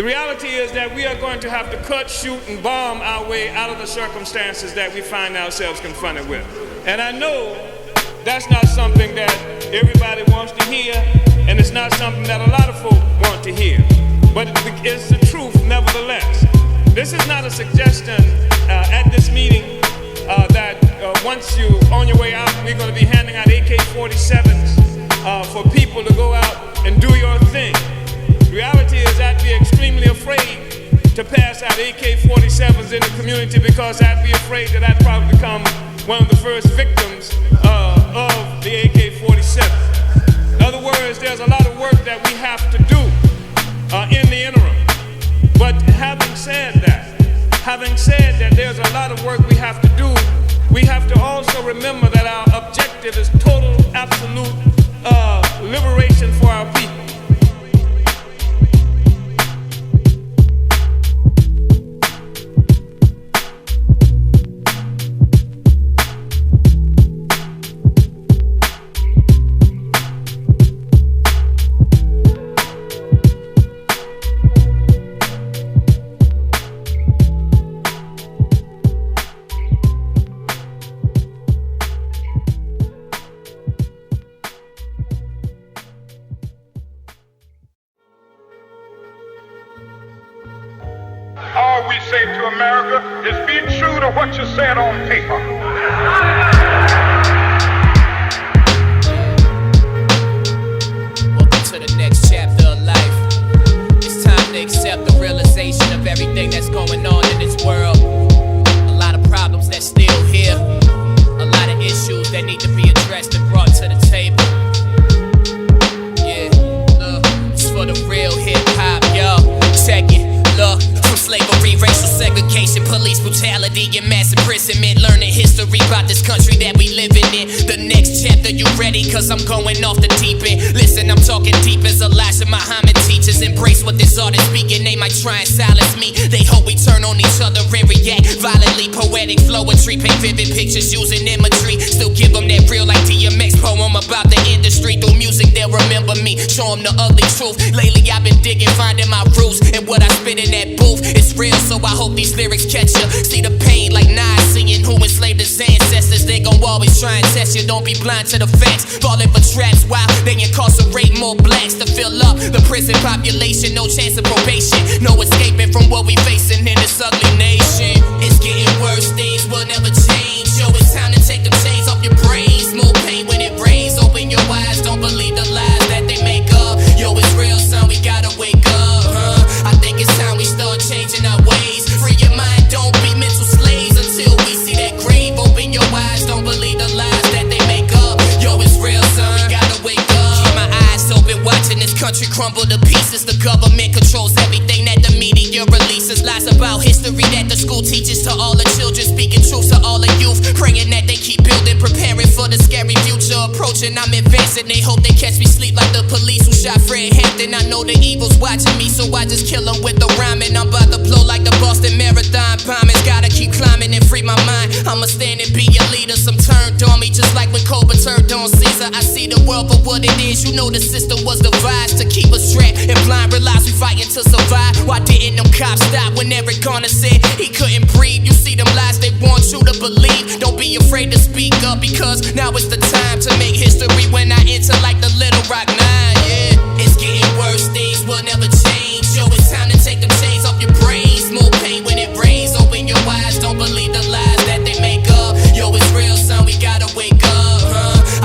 The reality is that we are going to have to cut, shoot, and bomb our way out of the circumstances that we find ourselves confronted with. And I know that's not something that everybody wants to hear, and it's not something that a lot of folk want to hear. But it's the truth nevertheless. This is not a suggestion at this meeting that once you're on your way out, we're going to be handing out AK-47s for people to go out and do your thing. The reality is that we're extremely afraid to pass out AK-47s in the community because I'd be afraid that I'd probably become one of the first victims of the AK-47. In other words, there's a lot of work that we have to do in the interim. But having said that there's a lot of work we have to do, we have to also remember that our objective is total, absolute liberation for our people. All we say to America is be true to what you said on paper. Welcome to the next chapter of life. It's time to accept the realization of everything that's going on in this world. A lot of problems that's still here. A lot of issues that need to be addressed and brought to the table. Yeah, look, it's for the real hip-hop, yo. Check it, look. Slavery, racial segregation, police brutality, and mass imprisonment. Learning history about this country that we living in. The next chapter, you ready? Cause I'm going off the deep end. Listen, I'm talking deep as Elijah Muhammad teaches. Embrace what this art is speaking. They might try and silence me. They hope we turn on each other and react violently. Poetic poetry, paint vivid pictures using imagery. Still give them that real like DMX poem about the industry. Through music, they'll remember me. Show them the ugly truth. Lately, I've been digging, finding my roots. And what I spit in that booth. It's real, so I hope these lyrics catch ya. See the pain like Nas seeing who enslaved his ancestors. They gon' always try and test you. Don't be blind to the facts. Falling for traps while they incarcerate more blacks to fill up the prison population. No chance of probation. No escaping from what we facing in this ugly nation. It's getting worse, things will never change. Yo, it's time to take them chains off your brains. More pain when it rains. Open your eyes, don't believe the lies that they make up. Yo, it's real, son, we gotta wake up, I think it's time we start changing our ways. Free your mind, don't be mental slaves until we see that grave. Open your eyes, don't believe the lies that they make up. Yo, it's real, son, we gotta wake up. Keep my eyes open, watching this country crumble to pieces. The government controls everything that the media releases. Lies about history that the school teaches to all the children. Speaking truth to all the youth, praying that they keep building, preparing for the scary future approaching. I'm advancing, they hope they catch me sleep like the police who shot Fred Hampton. I know the evil's watching me, so I just kill them with the rhyming. I'm about to blow like the Boston Marathon bombings. Gotta keep climbing and free my mind. I'ma stand and be a leader. Some turned on me just like when Cobra turned on Caesar. I see the world for what it is. You know the system was devised to keep us trapped and blind. Realize we fighting to survive. Why didn't them cops stop when Eric Garner said he couldn't breathe? You see them lies they want you to believe. Don't be afraid to speak up because now it's the time to make history. When I enter like the Little Rock 9, yeah. It's getting worse, things will never change. Yo, it's time to take them chains off your brains. More pain when it rains. Open your eyes, don't believe the lies that they make up. Yo, it's real, son, we gotta wake up,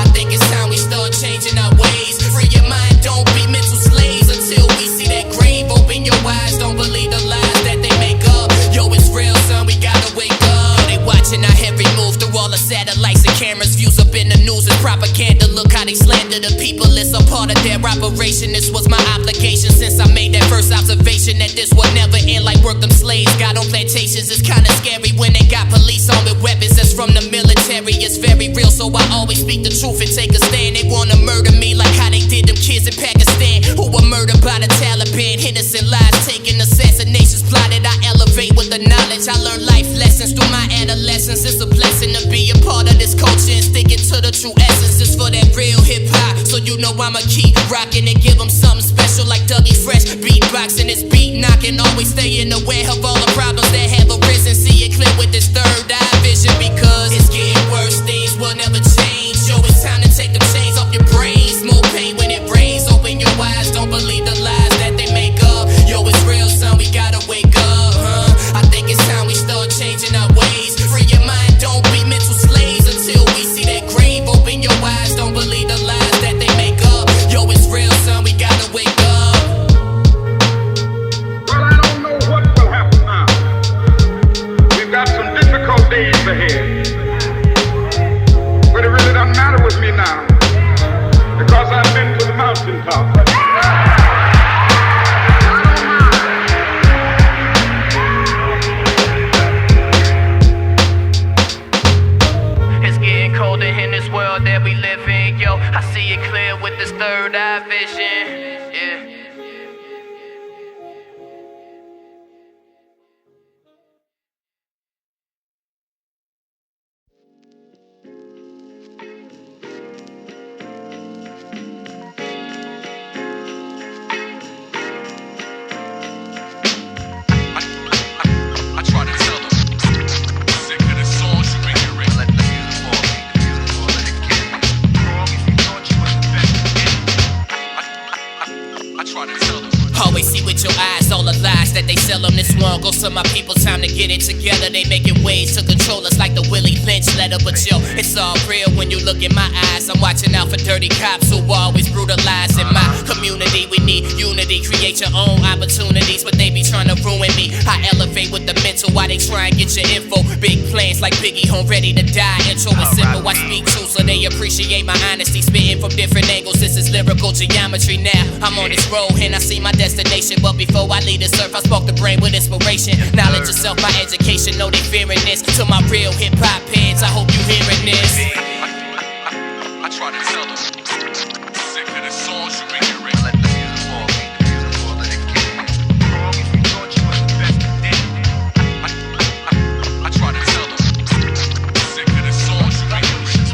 I think it's time we start changing our ways. Free your mind, don't be mental slaves until we see that grave. Open your eyes, don't believe the lies that they make up. Yo, it's real, son, we gotta wake up. They watching our every move through all the satellites and cameras. Views up in the news is propaganda. Look how they slander the people. It's a part of their operation. This was my obligation since I made that first observation that this would never end like work them slaves got on plantations. It's kinda scary when they got police on with weapons that's from the military. It's very real, so I always speak the truth and take a stand. They wanna murder me like how they did them kids in Pakistan who were murdered by the Taliban. Innocent lives taken, assassinations plotted. I elevate with the of knowledge. I learned life lessons through my adolescence. It's a blessing to be a part of this culture and sticking to the true essence. It's for that real hip hop, so you know I'ma keep rocking and give them something special like Dougie Fresh. Beatboxing, it's beat knocking. Always staying aware of all the problems that have arisen. See it clear with this third eye vision, because it's getting worse. Things will never change. Yo, it's time to take the chains off your brains. More pain when it rains. Open your eyes, don't believe the lies that they make up. Yo, it's real, son, we gotta wake up, huh? I think it's time we start changing our ways. Free your mind, don't be mental slaves until we see that grave. Open your eyes, don't believe the lies that they make up. Yo, it's real, son, we gotta wake up. Well, I don't know what will happen now. We've got some difficult days ahead. But it really doesn't matter with me now, because I've been to the mountaintop. It's getting colder in this world that we live in, yo. I see it clear with this third eye vision, yeah. Always see with your eyes all the lies that they sell on this one. Goes to my people, time to get it together. They making ways to control us like the Willie Lynch letter. But yo, it's all real when you look in my eyes. I'm watching out for dirty cops who always brutalize in my community. We need unity, create your own opportunities, but they be trying to ruin me. I elevate with the mental while they try and get your info. Big plans like Biggie home ready to die. Intro is simple, I speak true so they appreciate my honesty. Spitting from different angles, this is lyrical geometry. Now I'm on this road and I see my destination, but before I leave this earth, I spark the brain with inspiration. Knowledge of self, my education, know they fearing this. To my real hip-hop heads, I hope you hearing this. I try to tell them, sick of the songs you been hearing. Let the music fall, let it get wrong if you thought you was the best that did. I try to tell them, sick of the songs you been hearing.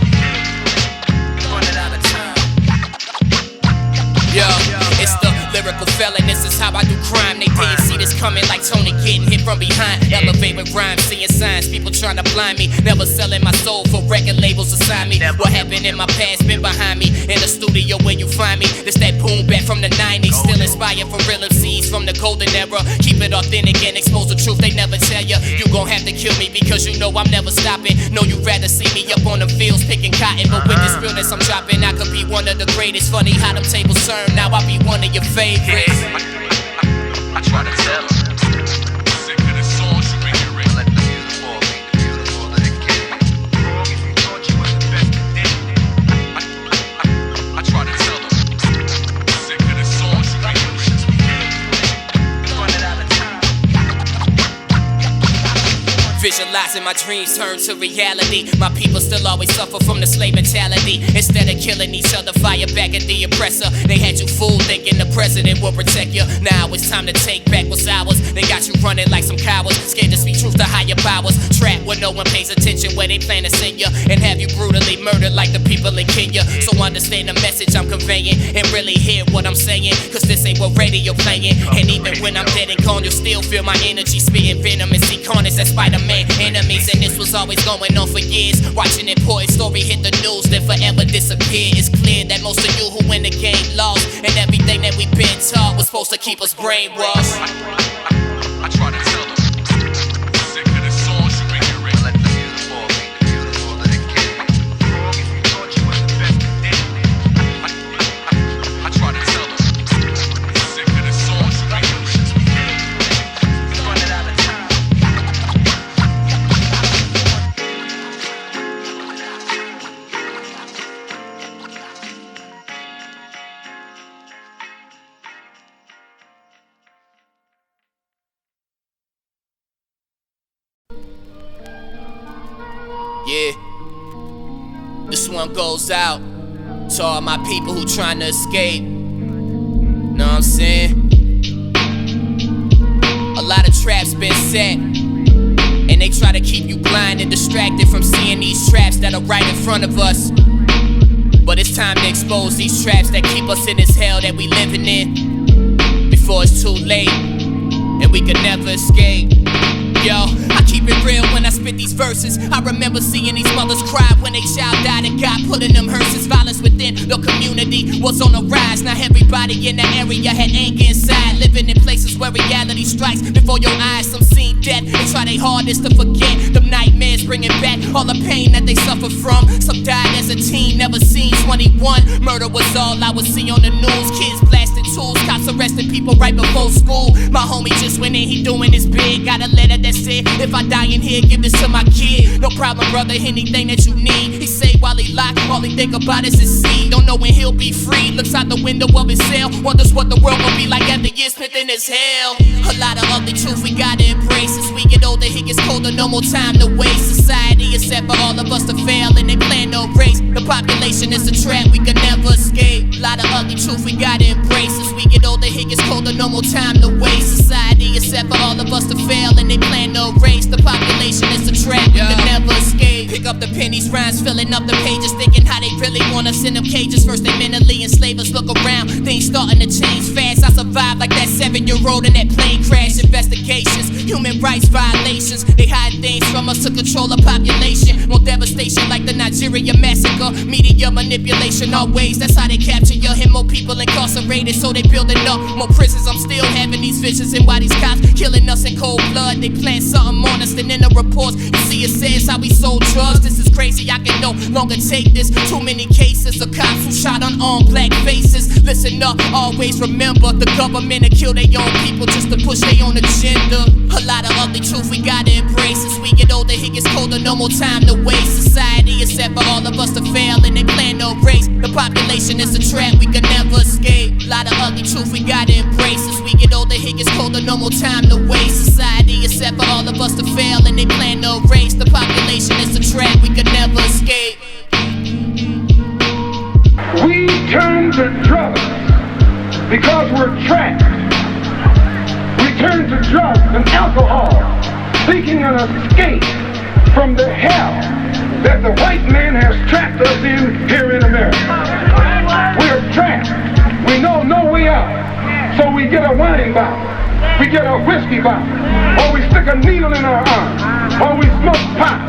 Running out of time. Yo, it's the lyrical felon, this is how I do crime. They didn't see this coming like Tony getting hit from behind. Elevate with rhymes, seeing signs, people trying to blind me. Never selling my soul for record labels assign me. What happened in my past been behind me. In the studio where you find me, this that boom back from the 90s. Still inspired for real MCs from the golden era. Keep it authentic and expose the truth they never tell ya. You gon' have to kill me because you know I'm never stopping. Know you rather see me up on the fields picking cotton, but with this realness I'm dropping, I could be one of the greatest. Funny how them tables turn, now I be one of your favorites. I try to tell them, sick of the songs you been hearing. Let the music fall, let it get wrong if you thought you was the best that did. I try to tell them, sick of the songs you been hearing. Running out of time. Visualizing my dreams turn to reality. My people still always suffer from the slave mentality. Instead of killing each other, fire back at the oppressor. They had you fooled thinking the president will protect you. Now it's time to take back what's ours. They got you running like some cowards, scared to speak truth to higher powers. Trapped where no one pays attention, where they plan to send you and have you brutally murdered like the people in Kenya. So understand the message I'm conveying and really hear what I'm saying, cause this ain't what radio playing. And even when I'm dead and gone, you'll still feel my energy spitting venom and see carnage that Spider-Man enemies. And this was always going on for years. Watching important story hit the news, then forever disappear. It's clear that most of you who win the game lost, and everything that we've been taught was supposed to keep us brainwashed. I try to tell them, sick of the songs you been hearing. Let the music fall, let it get wrong if you thought you was the best that did. I try to tell them, sick of the songs you been hearing. Running out of time. Yeah, this one goes out to all my people who trying to escape. Know what I'm saying? A lot of traps been set. they try to keep you blind and distracted from seeing these traps that are right in front of us. But it's time to expose these traps that keep us in this hell that we living in before it's too late and we can never escape. Yo, I keep it real when I spit these verses. I remember seeing these mothers cry when they child died and got put in them hearses. Violence within the community was on the rise. Now everybody in the area had anger inside, living in places where reality strikes before your eyes. Some seen death and try their hardest to forget them nightmares, bringing back all the pain that they suffered from. Some died as a teen, never seen 21. Murder was all I would see on the news. Kids blasting tools, cops arresting people right before school. My homie just went in, he doing his big. Got a letter that said, if I die in here, give this to my kid. No problem, brother, anything that you need. He say while he locked, all he think about is his seed. Don't know when he'll be free. Looks out the window of his cell, wonders what the world will be like after years spent in his hell. A lot of ugly truth we gotta embrace. As we get older, it gets colder, no more time to waste. Society is set for all of us to fail, and they plan no race. The population is a trap we can never escape. A lot of ugly truth we gotta embrace. As we get older, it gets colder, no more time to waste. Society is set for all of us to fail, and they plan no race. The population is a trap we can never escape. Pick up the pennies, rhymes filling up the pages, thinking how they really want us in them cages. First they mentally enslave us, look around, things starting to change fast. I survived like that 7-year-old in that plane crash. Investigations, human rights violations, they hide things from us to control the population. More devastation like the Nigeria massacre. Media manipulation always, that's how they capture you. And more people incarcerated, so they building up more prisons. I'm still having these visions, and why these cops killing us in cold blood. They plant something on us, then in the reports you see it says how we sold drugs. This is crazy, I can no longer take this. Too many cases of cops who shot unarmed black faces. Listen up, always remember, the government will kill their own people just to push their own agenda. A lot of ugly truth we gotta embrace. As we get older, it gets colder, no more time to waste. Society is set for all of us to fail, and they plan no race. The population is a trap we can never escape. A lot of ugly truth we gotta embrace. As we get older, it gets colder, no more time to waste. Society is set for all of us to fail, and they plan no race. The population is a trap we can never escape. We turn to drugs because we're trapped. We turn to drugs and alcohol, seeking an escape from the hell that the white man has trapped us in here in America. We're trapped. We know no way out. So we get a wine bottle, we get a whiskey bottle, or we stick a needle in our arm, or we smoke pot,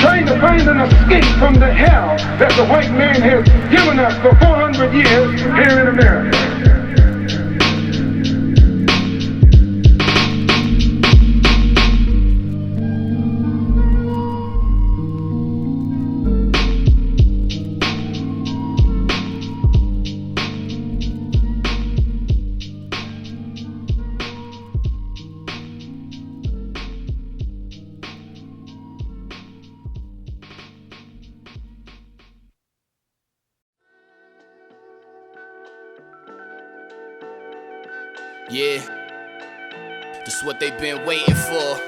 trying to find an escape from the hell that the white man has given us for 400 years here in America. Yeah, this what they've been waiting for.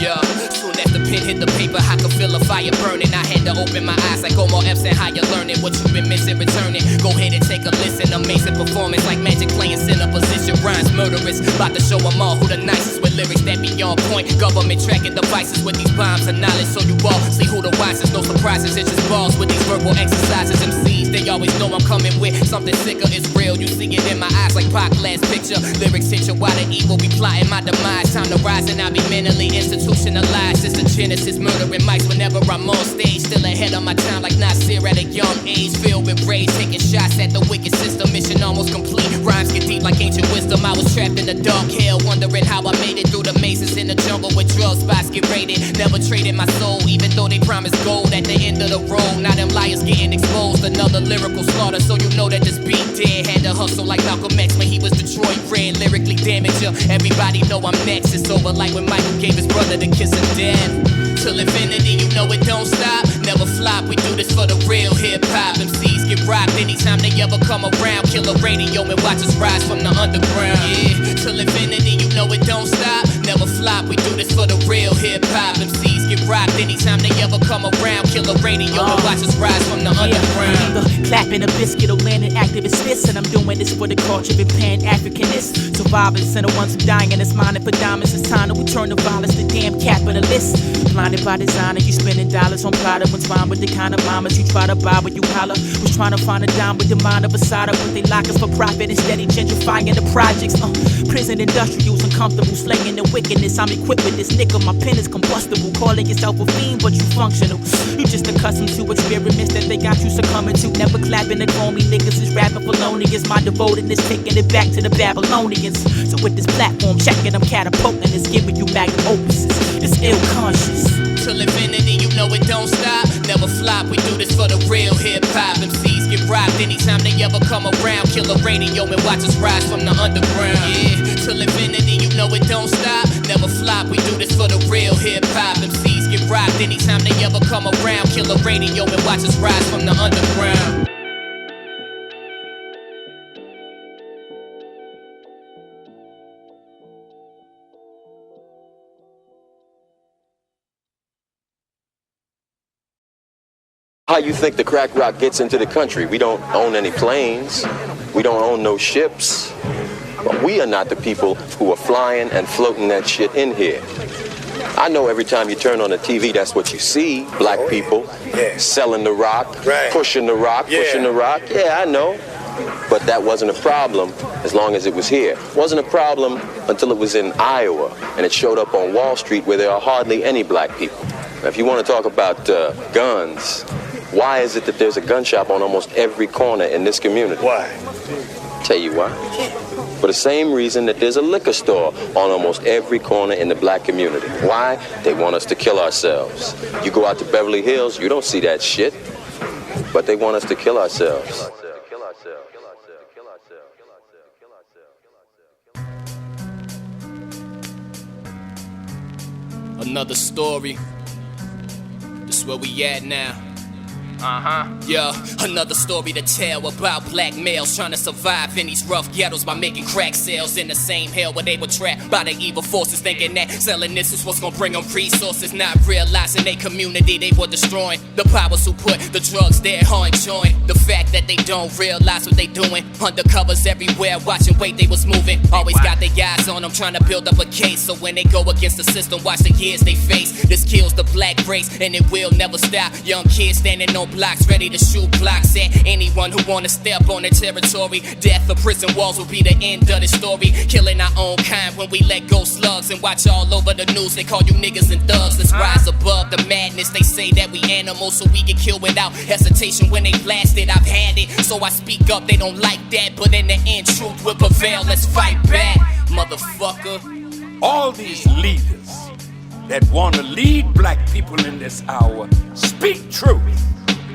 Yeah, soon as the pen hit the paper, I could feel a fire burning. I had to open my eyes like Omar Epps and how you learning what you've been missing, returning. Go ahead and take a listen, amazing performance like magic playing center position. Rhymes murderous, about to show them all who the nicest with lyrics that be on point. Government tracking devices with these bombs of knowledge, so you all see who the wisest. No surprises, it's just balls with these verbal exercises. MCs, they always know I'm coming with something sicker. It's real, you see it in my eyes like Pac last picture. Lyrics hit you while the evil be plotting my demise. Time to rise and I'll be mentally institutionalized. It's the genesis, murdering mics whenever I'm on stage. Still ahead of my time like Nasir at a young age. Filled with rage, taking shots at the wicked system. Mission almost complete, rhymes get deep like ancient wisdom. I was trapped in the dark hell, wondering how I made it through the mazes in the jungle where drug spots get raided. Never traded my soul, even though they promised gold at the end of the road. Now them liars getting exposed, another lyrical slaughter. So you know that this beat dead. Had to hustle like Malcolm X when he was Detroit red. Lyrically damage ya, everybody know I'm next. It's over like when Michael gave his brother the kiss of death. Till infinity, you know it don't stop. Never flop, we do this for the real hip-hop. MCs get robbed anytime they ever come around. Kill a radio and watch us rise from the underground. Yeah, till infinity, you know it don't stop. Never flop, we do this for the real hip-hop. MCs get robbed anytime they ever come around. Kill a radio and watch us rise from the underground. clapping a biscuit or landing activist fists. And I'm doing this for the culture of Pan-Africanists, survivors and the ones who dying. It's mining for diamonds. It's time that we turn the violence to damn capitalists. Blinded by designer, you spending dollars on Prada. What's wrong with the kind of mamas you try to buy when you holler? Was trying to find a dime with the mind of a cider, but they lock us for profit instead of gentrifying the projects. Prison industrials, uncomfortable, slaying the wickedness. I'm equipped with this nickel, my pen is combustible. Calling yourself a fiend, but you functional. You just accustomed to experiments that they got you succumbing to. Never clapping the call me niggas is rapping felonious. My devotedness taking it back to the Babylonians. So with this platform, checking, I'm catapulting. It's giving you back the opuses. It's ill conscious. Till infinity, you know it don't stop. Never flop, we do this for the real hip-hop. MCs get robbed anytime they ever come around. Kill a radio and watch us rise from the underground. Yeah, till infinity, you know it don't stop. Never flop, we do this for the real hip-hop. MCs get robbed anytime they ever come around. Kill a radio and watch us rise from the underground. How you think the crack rock gets into the country? We don't own any planes. We don't own no ships. But we are not the people who are flying and floating that shit in here. I know every time you turn on the TV, that's what you see. Black people selling the rock, pushing the rock, pushing the rock. Yeah, I know. But that wasn't a problem as long as it was here. It wasn't a problem until it was in Iowa and it showed up on Wall Street where there are hardly any black people. Now, if you want to talk about guns, why is it that there's a gun shop on almost every corner in this community? Why? Tell you why. For the same reason that there's a liquor store on almost every corner in the black community. Why? They want us to kill ourselves. You go out to Beverly Hills, you don't see that shit. But they want us to kill ourselves. Another story. This is where we at now. Yeah, another story to tell about black males trying to survive in these rough ghettos by making crack sales in the same hell where they were trapped by the evil forces, thinking that selling this is what's gonna bring them resources, not realizing they community they were destroying. The powers who put the drugs there are enjoying the fact that they don't realize what they doing. Undercovers everywhere, watching weight they was moving. Always got their eyes on them, trying to build up a case. So when they go against the system, watch the years they face. This kills the black race, and it will never stop. Young kids standing on blocks, ready to shoot blocks at anyone who wanna step on their territory. Death or prison walls will be the end of the story. Killing our own kind when we let go slugs and watch all over the news. They call you niggas and thugs. Let's rise above the madness. They say that we animals, so we get killed without hesitation when they blast it. I've had it, so I speak up. They don't like that, but in the end, truth will prevail. Let's fight back, motherfucker. All these leaders that want to lead black people in this hour speak truth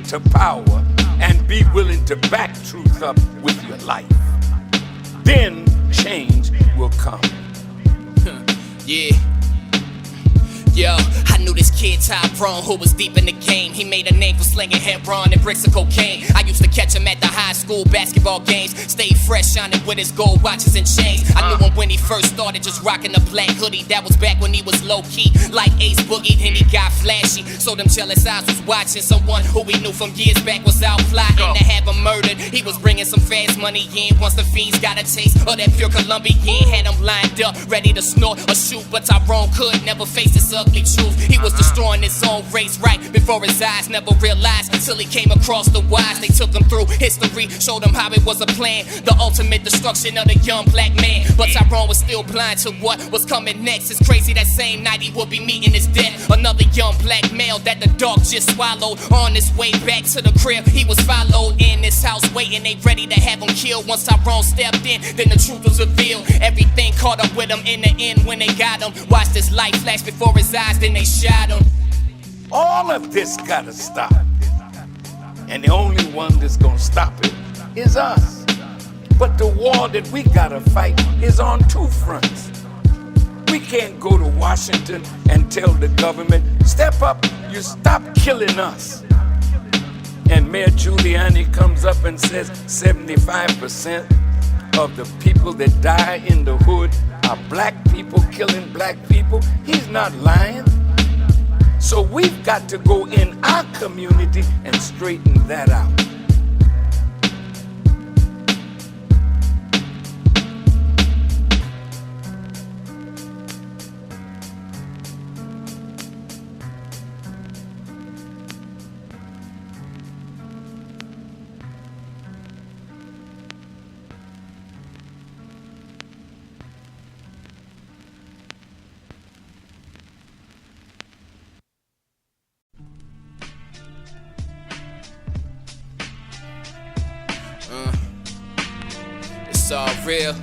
to power and be willing to back truth up with your life. Then change will come. Yeah. Yo, I knew this kid Tyrone who was deep in the game. He made a name for slinging heroin and bricks of cocaine. I used to catch him at the high school basketball games. Stayed fresh, shining with his gold watches and chains. I knew him when he first started, just rocking a black hoodie. That was back when he was low-key, like Ace Boogie. Then he got flashy, so them jealous eyes was watching. Someone who we knew from years back was out plotting to have him murdered. He was bringing some fast money in. Once the fiends got a taste of that pure Colombian, had him lined up, ready to snort or shoot. But Tyrone could never face this ugly truth. He was destroying his own race right before his eyes. Never realized until he came across the wise. They took him through history, showed him how it was a plan, the ultimate destruction of the young black man. But Tyrone was still blind to what was coming next. It's crazy that same night he would be meeting his death. Another young black male that the dog just swallowed. On his way back to the crib, he was followed in his house waiting. They ready to have him killed. Once Tyrone stepped in, then the truth was revealed. Everything caught up with him in the end when they got him. Watched his light flash before his eyes, then they shot him. All of this gotta stop. And the only one that's gonna stop it is us. But the war that we gotta fight is on two fronts. We can't go to Washington and tell the government, step up, you stop killing us. And Mayor Giuliani comes up and says 75% of the people that die in the hood are black people killing black people. He's not lying. So we've got to go in our community and straighten that out. real.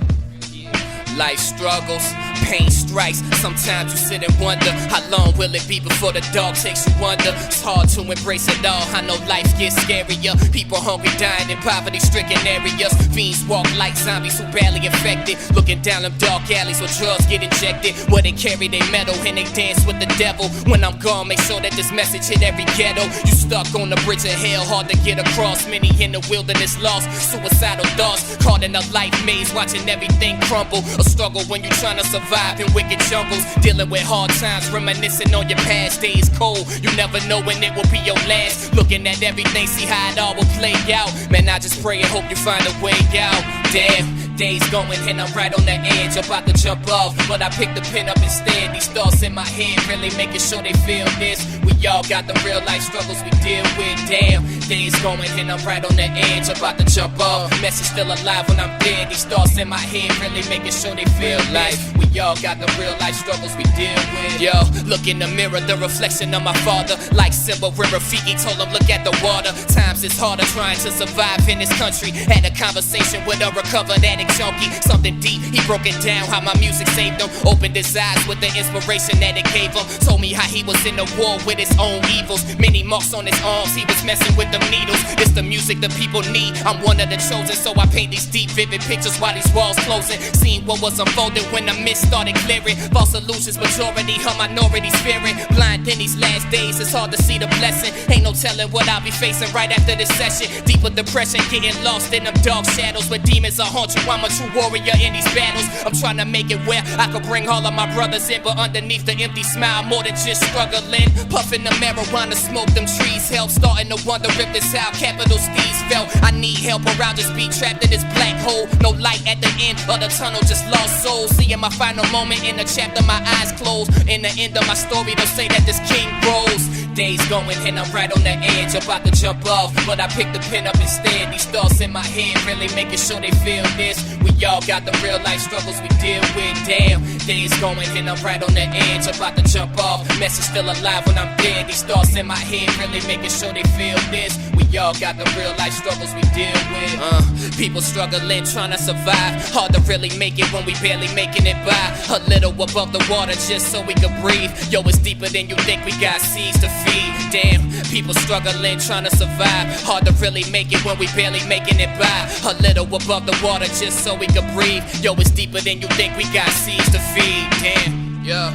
Life struggles, pain strikes. Sometimes you sit and wonder, how long will it be before the dog takes you under? It's hard to embrace it all. I know life gets scarier. People hungry, dying in poverty-stricken areas. Fiends walk like zombies who barely infected. Looking down them dark alleys where drugs get injected, where they carry their metal and they dance with the devil. When I'm gone, make sure that this message hit every ghetto. You stuck on the bridge of hell, hard to get across. Many in the wilderness lost, suicidal thoughts, caught in a life maze, watching everything crumble. A struggle when you're trying to survive in wicked jungles, dealing with hard times, reminiscing on your past days. Cold, you never know when it will be your last. Looking at everything, see how it all will play out. Man, I just pray and hope you find a way out. Damn, days going and I'm right on the edge, about to jump off, but I picked the pen up instead. These thoughts in my head really making sure they feel this. We all got the real life struggles we deal with. Damn, days going and I'm right on the edge, about to jump off. Message still alive when I'm dead. These thoughts in my head really making sure they feel like we all got the real life struggles we deal with. Yo, look in the mirror, the reflection of my father. Like Simba where Rafiki told him look at the water. Times it's harder trying to survive in this country. Had a conversation with a recovered addict junkie. Something deep, he broke it down, how my music saved him. Opened his eyes with the inspiration that it gave him. Told me how he was in the war with his own evils. Many marks on his arms, he was messing with the needles. It's the music the people need, I'm one of the chosen. So I paint these deep, vivid pictures while these walls closing. Seeing what was unfolding when the mist started clearing. False illusions, majority, her minority spirit. Blind in these last days, it's hard to see the blessing. Ain't no telling what I'll be facing right after this session. Deeper depression, getting lost in them dark shadows. Where demons will haunt you, I'm a true warrior in these battles. I'm trying to make it where I could bring all of my brothers in, but underneath the empty smile, more than just struggling. Puffing the marijuana, smoke them trees help. Starting to wonder if this how capital steeds felt. I need help or I'll just be trapped in this black hole. No light at the end of the tunnel, just lost souls. Seeing my final moment in the chapter, my eyes closed. In the end of my story, they'll say that this king rose. Days going and I'm right on the edge, about to jump off, but I picked the pen up instead. These thoughts in my head really making sure they feel this. We all got the real life struggles we deal with. Damn, days going and I'm right on the edge, about to jump off. Message still alive when I'm dead. These thoughts in my head really making sure they feel this. We all got the real life struggles we deal with. People struggling, trying to survive. Hard to really make it when we barely making it by. A little above the water just so we can breathe. Yo, it's deeper than you think, we got seas to feed. Damn, people struggling, trying to survive. Hard to really make it when we barely making it by. A little above the water just so we can breathe. Yo, it's deeper than you think, we got seas to feed. Damn, yeah,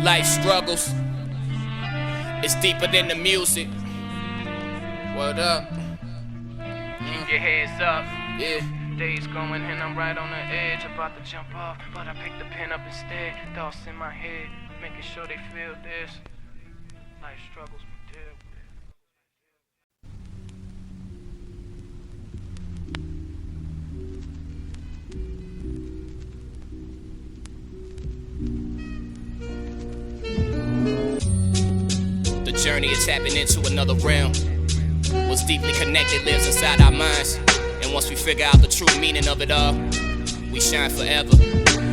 life struggles. It's deeper than the music. Word up. Keep your heads up. Yeah. Days going and I'm right on the edge, about to jump off, but I picked the pen up instead. Thoughts in my head, making sure they feel this. Life struggles we deal with. The journey of tapping into another realm. What's deeply connected lives inside our minds. And once we figure out the true meaning of it all, we shine forever.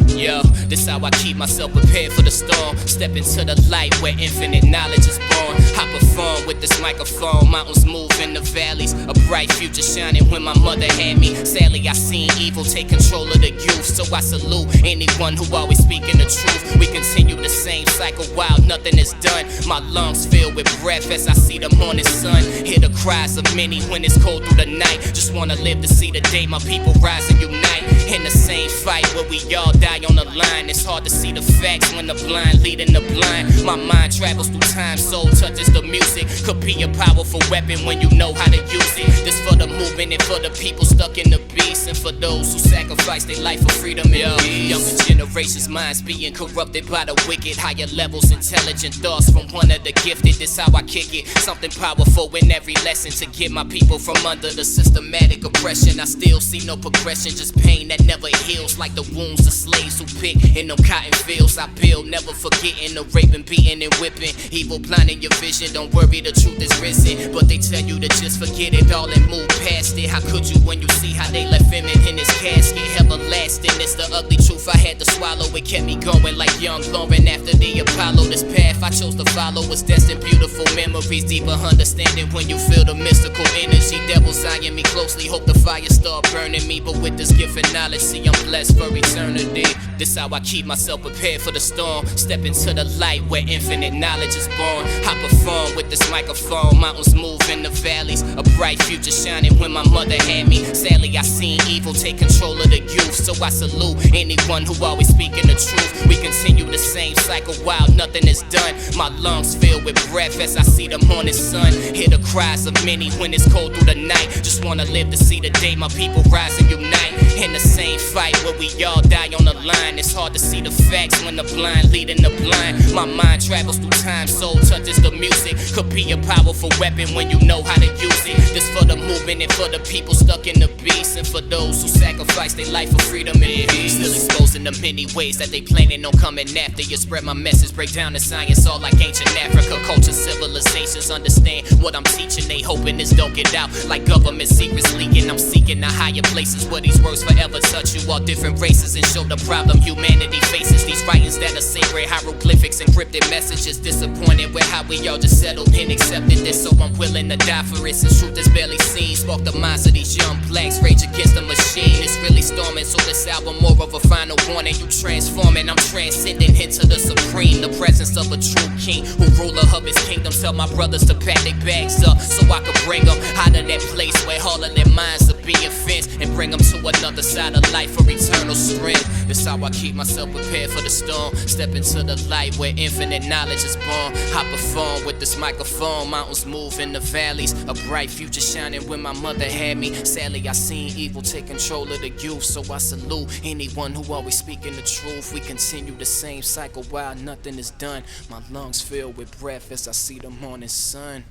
Yo, this how I keep myself prepared for the storm. Step into the light where infinite knowledge is born. I perform with this microphone. Mountains move in the valleys. A bright future shining when my mother had me. Sadly, I seen evil take control of the youth. So I salute anyone who always speaking the truth. We continue the same cycle while nothing is done. My lungs filled with breath as I see the morning sun. Hear the cries of many when it's cold through the night. Just wanna live to see the day my people rise and unite. In the same fight where we all die on the line. It's hard to see the facts when the blind leading the blind. My mind travels through time, soul touches the music. Could be a powerful weapon when you know how to use it. This for the movement and for the people stuck in the beast. And for those who sacrifice their life for freedom and peace. Younger generations' minds being corrupted by the wicked. Higher levels, intelligent thoughts from one of the gifted. This how I kick it. Something powerful in every lesson to get my people from under the systematic oppression. I still see no progression, just pain that never heals. Like the wounds of slaves who pick in them cotton fields. I build, never forgetting the raping, beating, and whipping. Evil blinding your vision, don't worry, the truth is risen. But they tell you to just forget it all and move past it. How could you when you see how they left him in his casket? Everlasting, it's the ugly truth I had to swallow. It kept me going like young Lauren after the Apollo. This path I chose to follow was destined, beautiful memories, deeper understanding when you feel the mystical energy. Devils eyeing me closely, hope the fire start burning me. But with this gift and knowledge, see I'm blessed for eternity. This how I keep myself prepared for the storm. Step into the light where infinite knowledge is born. I perform with this microphone, mountains move in the valleys. A bright future shining when my mother had me. Sadly I seen evil take control of the youth, so I salute anyone who always speaking the truth. We continue the same cycle while nothing is done. My lungs filled with breath as I see the morning sun. Hear the cries of many when it's cold through the night. Just wanna live to see the day my people rise and unite. In the same fight where we all die on the line. It's hard to see the facts when the blind leading the blind. My mind travels through time, soul touches the music. Could be a powerful weapon when you know how to use it. This for the movement and for the people stuck in the beast, and for those who sacrifice their life for freedom and peace. Still exposing the many ways that they planning on coming after you. Spread my message, break down the science all like ancient Africa. Culture, civilizations understand what I'm teaching. They hoping this don't get out like government secrets leaking. I'm seeking the higher places where these words forever touch you. All different races and show the problem humanity faces. These writings that are sacred, hieroglyphics, encrypted messages. Disappointed with how we all just settled and accepted this, so I'm willing to die for it. Since truth is barely seen, spark the minds of these young blacks, rage against the machine. It's really storming, so this album more of a final warning. You transforming, I'm transcending into the supreme, the presence of a true king who ruler of his kingdom. Tell my brothers to pack their bags up so I can bring them out of that place where all of their minds are being fenced, and bring them to another side of life for eternal strength. This how I keep myself prepared for the storm. Step into the light where infinite knowledge is born. I perform with this microphone, mountains move in the valleys. A bright future shining when my mother had me. Sadly I seen evil take control of the youth, so I salute anyone who always speaking the truth. We continue the same cycle while nothing is done. My lungs filled with breath as I see the morning sun.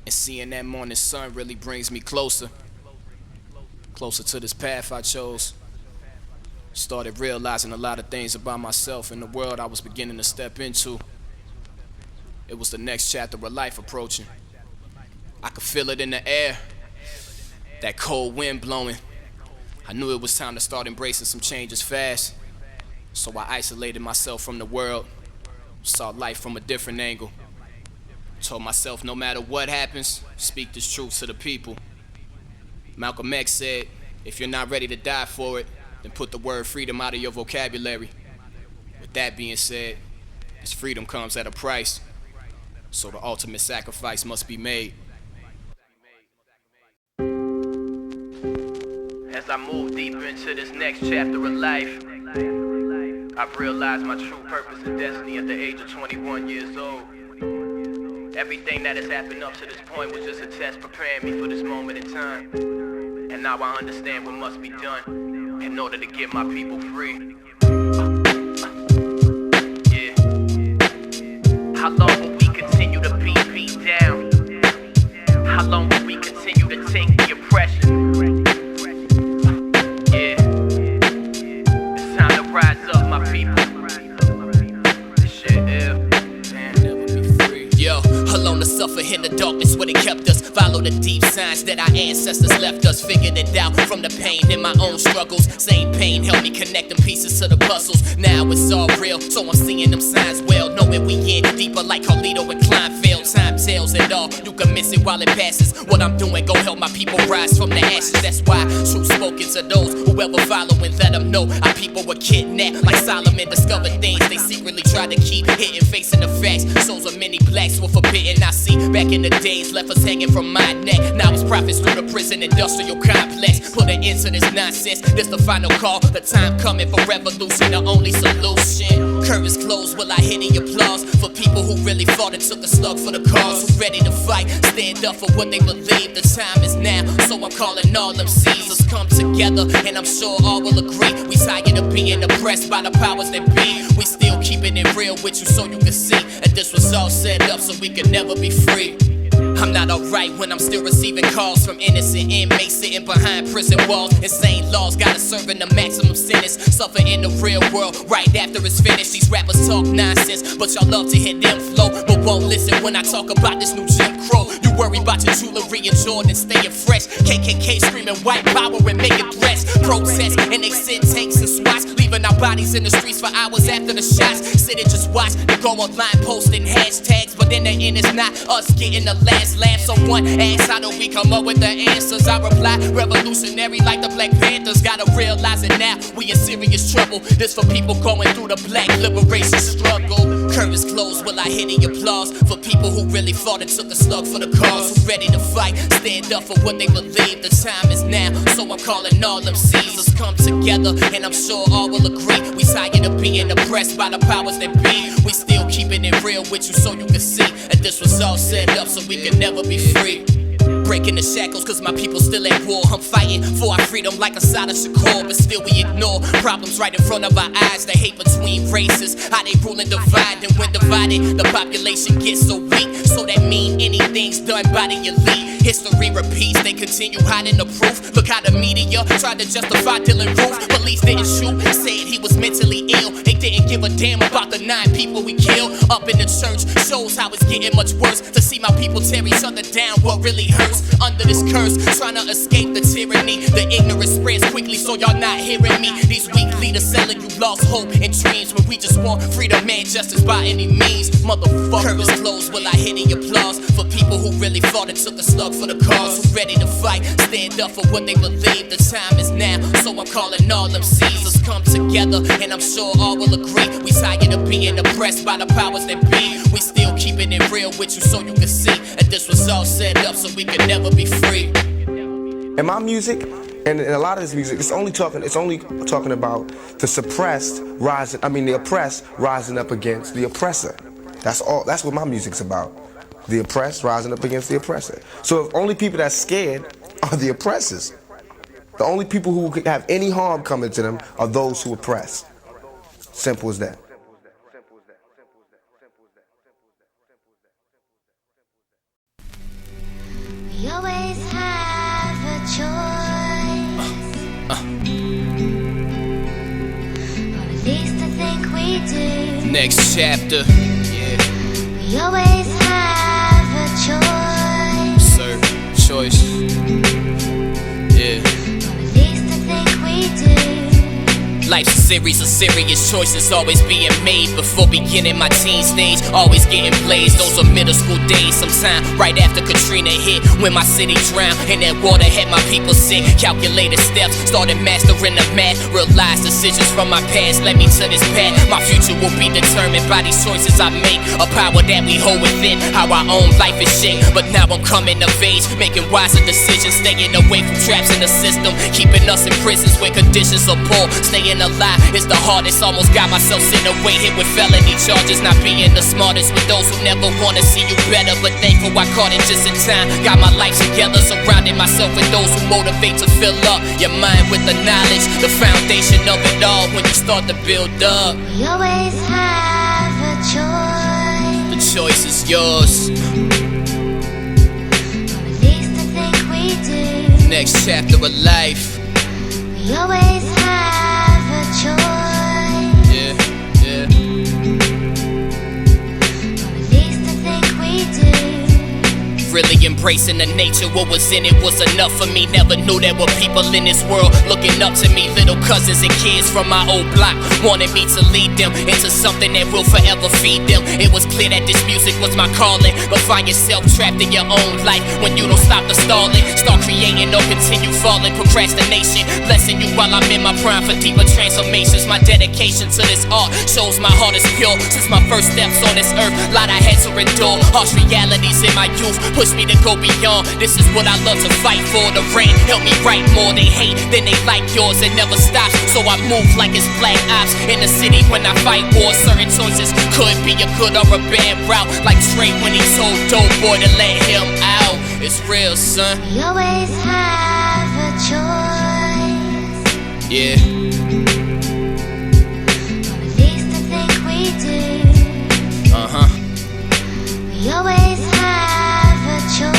And seeing that morning sun really brings me closer to this path I chose. Started realizing a lot of things about myself and the world I was beginning to step into. It was the next chapter of life approaching. I could feel it in the air, that cold wind blowing. I knew it was time to start embracing some changes fast. So I isolated myself from the world, saw life from a different angle. Told myself no matter what happens, speak this truth to the people. Malcolm X said, if you're not ready to die for it, then put the word freedom out of your vocabulary. With that being said, this freedom comes at a price, so the ultimate sacrifice must be made. As I move deeper into this next chapter of life, I've realized my true purpose and destiny at the age of 21 years old. Everything that has happened up to this point was just a test preparing me for this moment in time. And now I understand what must be done in order to get my people free. Yeah. How long will we continue to be beat down? How long will we continue to take the oppression? Yeah. It's time to rise up, my people. This shit ill. Never be free. Yo, alone to suffer in the darkness where they kept us. Follow the deep signs that our ancestors left us. Figured it out from the pain in my own struggles. Same pain helped me connect the pieces to the puzzles. Now it's all real, so I'm seeing them signs well. Knowing we in deeper like Carlito and Kleinfeld. Time tells it all, you can miss it while it passes. What I'm doing gon' help my people rise from the ashes. That's why truth spoken to those who ever follow and let them know our people were kidnapped. Like Solomon discovered things they secretly tried to keep hidden, facing the facts. Souls of many blacks were forbidden. I see back in the days left us hanging from my neck. Now it's profits through the prison industrial complex. Put an end to this nonsense, this the final call. The time coming for revolution, the only solution. Curtains closed, will I hear the applause for people who really fought and took a slug for the cause, who ready to fight, stand up for what they believe. The time is now, so I'm calling all emcees. Let's come together, and I'm sure all will agree. We tired of being oppressed by the powers that be. We still keeping it real with you so you can see. And this was all set up so we could never be free. I'm not alright when I'm still receiving calls from innocent inmates sitting behind prison walls. Insane laws gotta serve in the maximum sentence. Suffer in the real world right after it's finished. These rappers talk nonsense, but y'all love to hear them flow, but won't listen when I talk about this new Jim Crow. You worry about your jewelry and Jordan staying fresh. KKK screaming white power and making threats. Protest and they send tanks and SWATs, leaving our bodies in the streets for hours after the shots. Sit and just watch. They go online posting hashtags, but in the end it's not us getting the last laugh. Someone asks, how do we come up with the answers? I reply, revolutionary like the Black Panthers. Gotta realize it now, we in serious trouble. This for people going through the black liberation struggle. Curtains closed, will I hear the applause? For people who really fought and took a slug for the cause. Who ready to fight, stand up for what they believe. The time is now, so I'm calling all emcees. Let's come together, and I'm sure all will agree. We tired of being oppressed by the powers that be. We still keeping it real with you so you can see. And this was all set up so we can never be free. Breaking the shackles cause my people still at war. I'm fighting for our freedom like Assad and Shakur, but still we ignore problems right in front of our eyes. The hate between races, how they rule and divide. And when divided, the population gets so weak. So that mean anything's done by the elite. History repeats, they continue hiding the proof. Look how the media tried to justify Dylan Roof. Police didn't shoot, said he was mentally ill. They didn't give a damn about the 9 people we killed. Up in the church, shows how it's getting much worse. To see my people tear each other down, what really hurts. Under this curse, trying to escape the tyranny. The ignorance spreads quickly, so y'all not hearing me. These weak leaders selling you lost hope and dreams, when we just want freedom and justice by any means. Motherfuckers, curtains closed, will I hear the applause? For people who really fought and took a slug for the cause. Who ready to fight, stand up for what they believe. The time is now, so I'm calling all emcees. Let's come together, and I'm sure all will agree. We tired of being oppressed by the powers that be. We still keeping it real with you so you can see. And this was all set up so we could never be free. In my music, and in a lot of this music, it's only talking about the suppressed rising. I mean, the oppressed rising up against the oppressor. That's all. That's what my music's about. The oppressed rising up against the oppressor. So if only people that's scared are the oppressors. The only people who could have any harm coming to them are those who oppress. Simple as that. We always have a choice, or at least I think we do. Next chapter, yeah. We always have a choice, Sir, choice, yeah. or at least I think we do. Life's a series of serious choices always being made. Before beginning my teen stage, always getting blazed. Those are middle school days, sometime right after Katrina hit. When my city drowned and that water had my people sick. Calculated steps, started mastering the math. Realized decisions from my past led me to this path. My future will be determined by these choices I make. A power that we hold within, how our own life is shaped. But now I'm coming of age, making wiser decisions. Staying away from traps in the system, keeping us in prisons where conditions are poor. Staying alive is the hardest, almost got myself sent away. Hit with felony charges, not being the smartest. With those who never wanna see you better, but thankful I caught it just in time. Got my life together, surrounding myself with those who motivate to fill up your mind with the knowledge. The foundation of it all when you start to build up. We always have a choice. The choice is yours. Or at least I think we do. Next chapter of life. We always have a choice. Yeah, yeah. Or at least I think we do. Really embracing the nature, what was in it was enough for me. Never knew there were people in this world looking up to me. Little cousins and kids from my old block wanted me to lead them into something that will forever feed them. It was clear that this music was my calling, but find yourself trapped in your own life when you don't stop to stall it. Start creating or continue falling. Procrastination, blessing you while I'm in my prime for deeper transformations. My dedication to this art shows my heart is pure. Since my first steps on this earth, lot I had to endure. Harsh realities in my youth push me to go beyond. This is what I love to fight for. The rain help me write more. They hate, then they like yours. It never stops, so I move like it's black ops. In the city when I fight wars, certain choices could be a good or a bad route. Like Trey when he told Dope Boy to let him out. It's real, son. We always have a choice. Yeah. Or at least I think we do. Uh-huh. We always have a choice.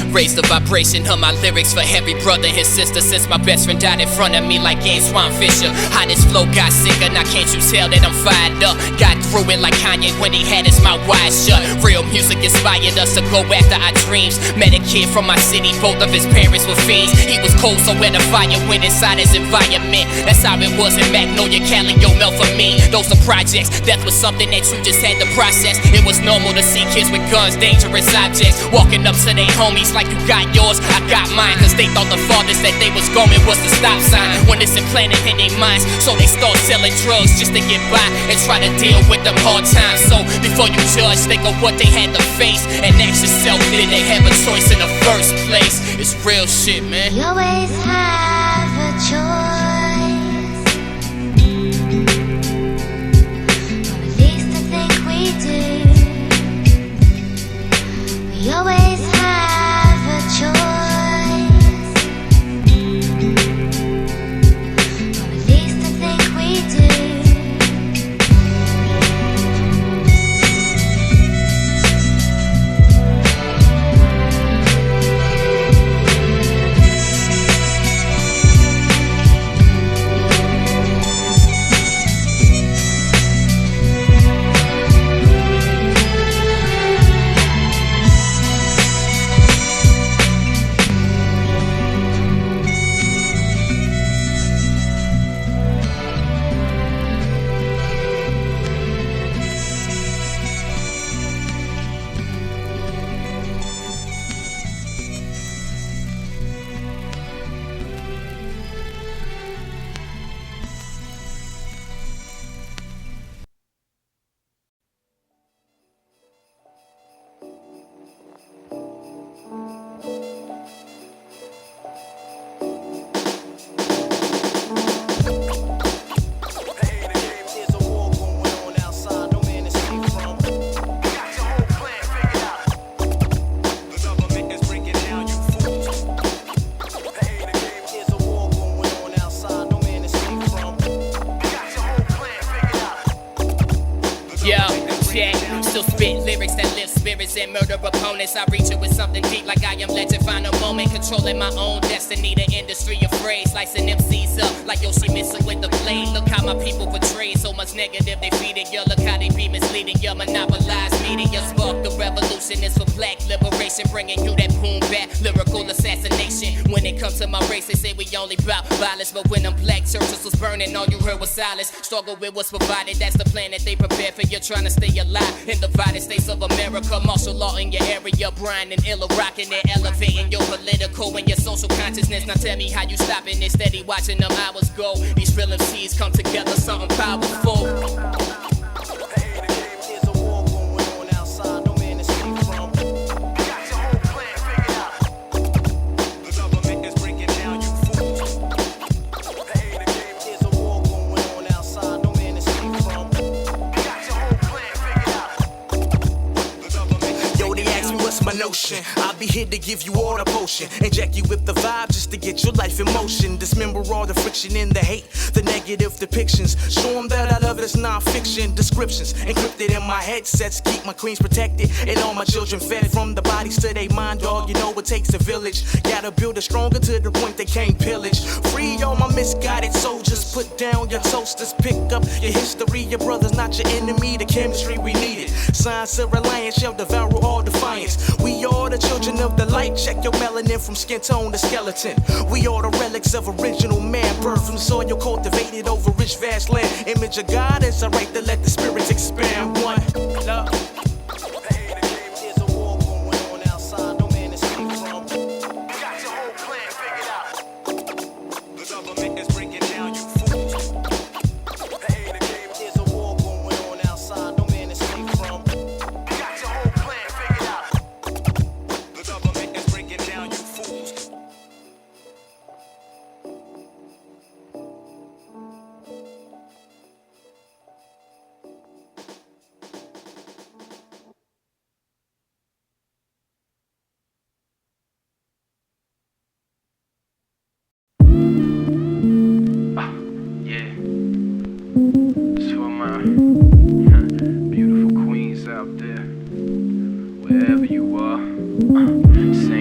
Raise the vibration of my lyrics for every brother and sister. Since my best friend died in front of me like Antoine Fisher. How this flow got sicker, now can't you tell that I'm fired up? Got through it like Kanye when he had his mouth wide shut. Real music inspired us to go after our dreams. Met a kid from my city, both of his parents were fiends. He was cold, so when the fire went inside his environment. That's how it was in Magnolia, Cali, yo, Mel for me. Those are projects, death was something that you just had to process. It was normal to see kids with guns, dangerous objects, walking up to their homies like you got yours, I got mine. Cause they thought the farthest that they was going was the stop sign. When it's implanted in their minds, so they start selling drugs just to get by and try to deal with them hard times. So before you judge, think of what they had to face and ask yourself, did they have a choice in the first place? It's real shit, man. You always have a choice, or at least I think we do. We always have a choice, or at least I think we do. And murder opponents, I reach it with something deep like I am legend. Find a moment, controlling my own destiny. The industry afraid, slicing MCs up like Yoshimitsu with the blade. Look how my people portray so much negative they feed it. Yo, look how they be misleading. Yo, monopolize media, spark the revolution. It's for black liberation, bringing you that boom bap lyrical assassination. When it comes to my race, they say we only bout violence, but when them black churches was burning, all you heard was silence. Struggle with what's provided, that's the plan that they prepared for. You're trying to stay alive in the divided states of America. Martial law in your area, Brian and Illa rocking it, elevating your political and your social consciousness. Now tell me how you stopping it, steady watching them hours go. These real MCs come together, something powerful. Notion. I'll be here to give you all the potion, inject you with the vibe just to get your life in motion. Dismember all the friction and the hate, the negative depictions. Show them that I love it, it's non-fiction. Descriptions encrypted in my headsets, keep my queens protected and all my children fed. From the bodies to their mind, dog, you know it takes a village. Gotta build it stronger to the point they can't pillage. Free all my misguided soldiers, put down your toasters, pick up your history. Your brother's not your enemy, the chemistry we needed. Signs of reliance shall devour all defiance. We are the children of the light. Check your melanin from skin tone to skeleton. We are the relics of original man, birth from soil cultivated over rich vast land. Image of God is a right to let the spirits expand. One love.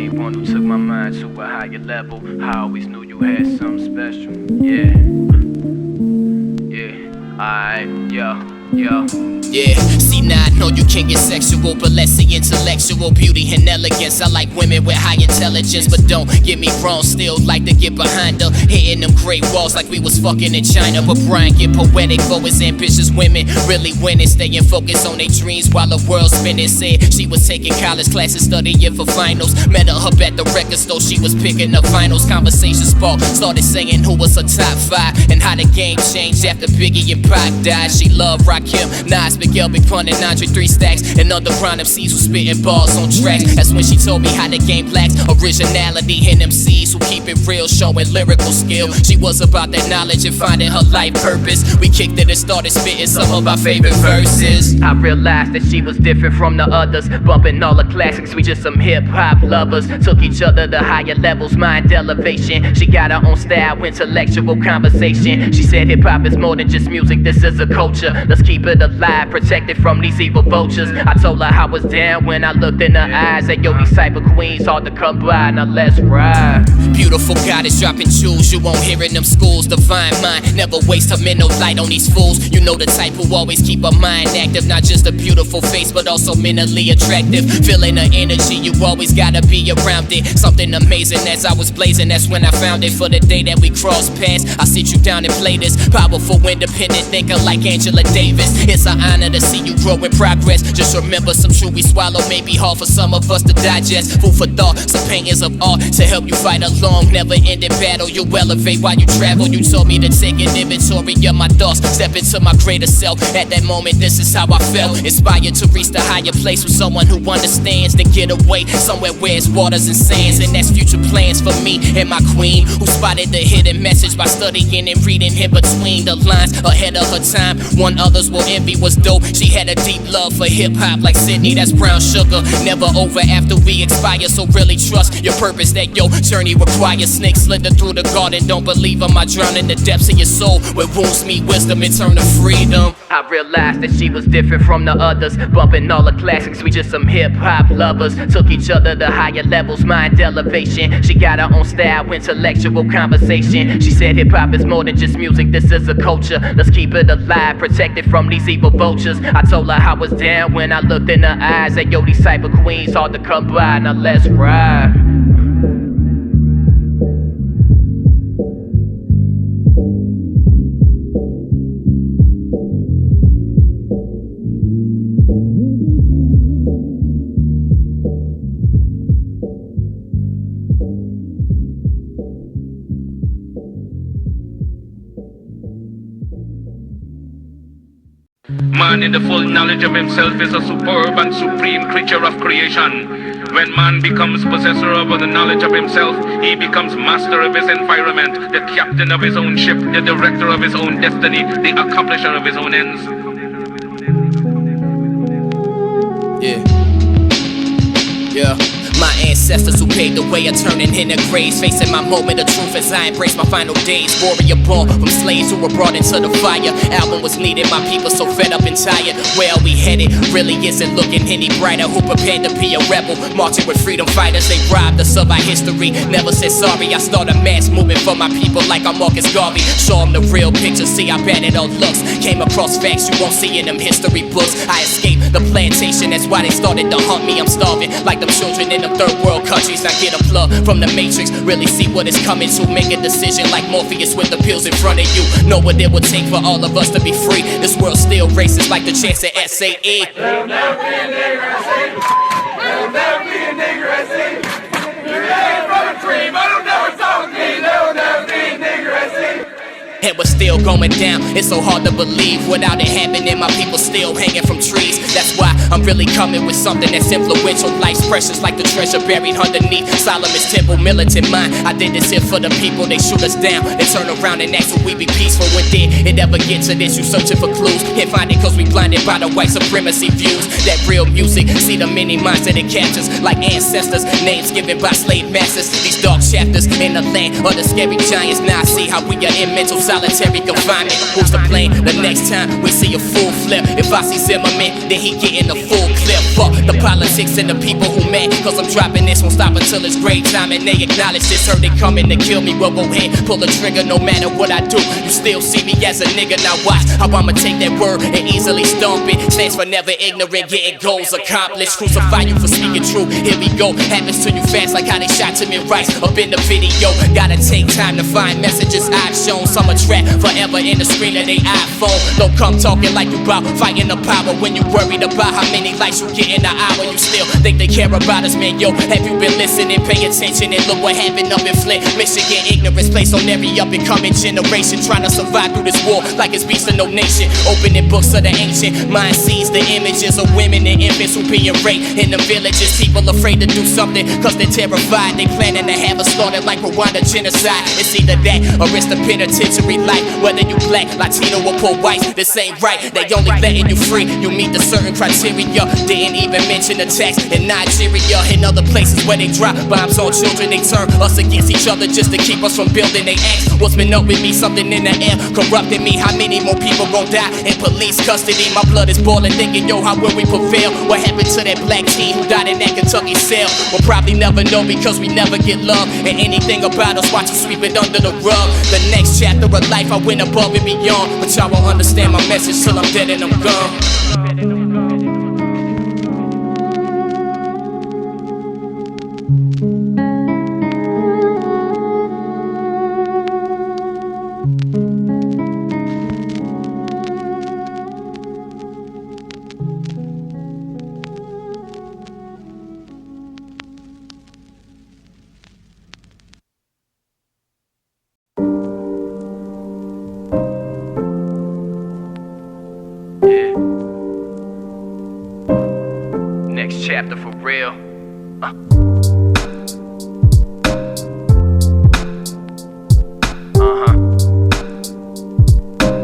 only one who took my mind to a higher level. I always knew you had something special. Yeah. Alright, yeah. See now I know you can get sexual, but let's see intellectual beauty and elegance. I like women with high intelligence, but don't get me wrong, still like to get behind her, hitting them great walls like we was fucking in China. But Brian get poetic for his ambitious women, really winning, staying focused on their dreams while the world's spinning. Said she was taking college classes, studying for finals. Met her up at the record store, she was picking up vinyls. Conversation sparked, started saying who was her top 5 and how the game changed after Biggie and Pac died. She loved Rakim, Nas, Miguel, Big Pun, and Andre 3 Stacks, and other grind MCs who spitting bars on tracks. That's when she told me how the game lacks originality in MCs who keep it real, showing lyrical skill. She was about that knowledge and finding her life purpose. We kicked it and started spitting some of our favorite verses. I realized that she was different from the others, bumping all the classics. We just some hip-hop lovers, took each other to higher levels, mind elevation. She got her own style, intellectual conversation. She said hip-hop is more than just music, this is a culture. Let's keep it alive, protected from these evil vultures. I told her I was down when I looked in her eyes. That yo, these type of queens hard to come by, now let's ride. Beautiful goddess dropping jewels, you won't hear in them schools. Divine mind, never waste her mental light on these fools. You know the type who always keep her mind active, not just a beautiful face, but also mentally attractive. Feeling her energy, you always gotta be around it. Something amazing as I was blazing, that's when I found it. For the day that we crossed paths, I sit you down and play this. Powerful, independent thinker like Angela Davis. It's an honor to see you grow in progress. Just remember some truth we swallow may be hard for some of us to digest. Food for thought, some paintings of art to help you fight a long, never-ending battle. You'll elevate while you travel. You told me to take an inventory of my thoughts, step into my greater self. At that moment, this is how I felt. Inspired to reach the higher place with someone who understands. Then get away somewhere where it's waters and sands. And that's future plans for me and my queen, who spotted the hidden message by studying and reading in between the lines. Ahead of her time, one others will envy was dope. She had a deep love for hip-hop like Sydney, that's brown sugar. Never over after we expire, so really trust your purpose. That your journey requires. Snakes slither through the garden, don't believe them. I drown in the depths of your soul where wounds meet wisdom and turn to freedom. I realized that she was different from the others, bumping all the classics. We just some hip-hop lovers, took each other to higher levels, mind elevation. She got her own style, intellectual conversation. She said hip-hop is more than just music, this is a culture. Let's keep it alive, protected from these evil vultures. I told her I was down when I looked in her eyes. That yo, these type of queens hard to come by, now let's ride. Man in the full knowledge of himself is a superb and supreme creature of creation. When man becomes possessor of the knowledge of himself, he becomes master of his environment, the captain of his own ship, the director of his own destiny, the accomplisher of his own ends. Yeah. My ancestors who paved the way are turning in their graves, facing my moment of truth as I embrace my final days. Warrior born from slaves who were brought into the fire. Album was needed, my people so fed up and tired. Where are we headed? Really isn't looking any brighter. Who prepared to be a rebel? Marching with freedom fighters, they robbed us of our history. Never said sorry, I start a mass movement for my people like I'm Marcus Garvey. Show them the real picture, see how bad it all looks. Came across facts you won't see in them history books. I escaped the plantation, that's why they started to hunt me. I'm starving like them children in the third world countries. Now get a plug from the matrix, really see what it's coming to. Make a decision like Morpheus with the pills in front of you. Know what it would take for all of us to be free. This world's still racist like the chance at SAE. There'll never be a nigger at sea. There'll never be a nigger at sea. You ain't from a dream, I don't never talk to me. There'll never be a nigger at sea. And we're still going down, it's so hard to believe. Without it happening, my people still hanging from trees. That's why I'm really coming with something that's influential. Life's precious like the treasure buried underneath Solomon's temple, militant mind. I did this here for the people, they shoot us down. They turn around and ask will we be peaceful. When did it ever get to this? You searching for clues, can't find it cause we blinded by the white supremacy views. That real music, see the many minds that it captures. Like ancestors, names given by slave masters. These dark chapters in the land of the scary giants. Now I see how we are in mental solitary solitary confinement. Who's to blame the next time we see a full flip? If I see Zimmerman, then he getting a full clip. Fuck the politics and the people who mad, cause I'm dropping this, won't stop until it's grave time. And they acknowledge this, heard they coming to kill me. Well, go ahead, pull the trigger no matter what I do. You still see me as a nigga, now watch how I'ma take that word and easily stomp it. Stands for never ignorant, getting goals accomplished. Crucify you for speaking true, here we go. Happens to you fast like how they shot Timmy Rice up in the video. Gotta take time to find messages I've shown. Some are trapped forever in the screen of their iPhone. Don't come talking like you bout fighting the power when you worried about how many likes you get in an hour. You still think they care about us, man, yo. Have you been listening, pay attention, and look what happened up in Flint, Michigan. Ignorance placed on every up and coming generation, trying to survive through this war like it's beast of no nation. Opening books of the ancient, mind sees the images of women and infants who being raped in the villages. People afraid to do something cause they're terrified. They planning to have us slaughtered like Rwanda genocide. It's either that or it's the penitentiary life. Whether you black, Latino or poor white, this ain't right. They only letting you free, you meet the certain criteria. Didn't even mention attacks in Nigeria and other places where they drop bombs on children. They turn us against each other just to keep us from building they acts. What's been up with me? Something in the air corrupting me. How many more people gon' die in police custody? My blood is boiling, thinking, yo, how will we prevail? What happened to that black teen who died in that Kentucky cell? We'll probably never know because we never get love. And anything about us, watch us sweep it under the rug. The next chapter of life, I went above and beyond. But y'all won't understand my message till I'm dead and I'm gone. Chapter for real.